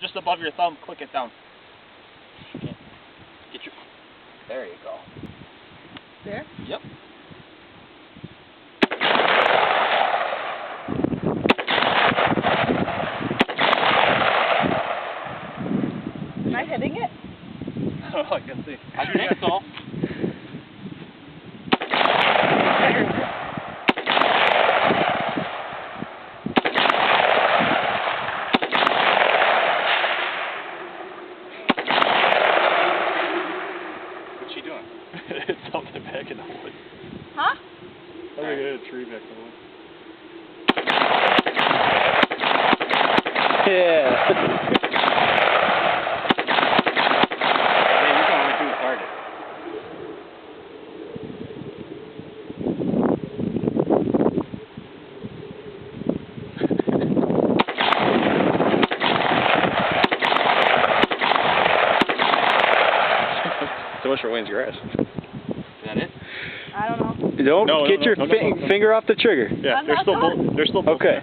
just above your thumb, click it down. Get your... There you go. There? Yep. Am I hitting it? Oh, I can see. I think so. What's she doing? It's something back in the woods. Huh? I think it hit a tree back in the woods. Yeah. You're going right through the target. So much for Wayne's grass. Is that it? I don't know. Don't get your finger off the trigger. Yeah, there's still both. There's still both. Okay.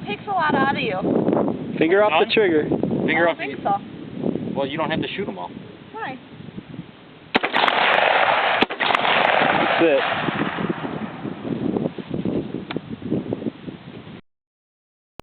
Takes a lot out of you. Finger off the trigger. Finger off I think the... so. Well, you don't have to shoot them all. Why? That's it.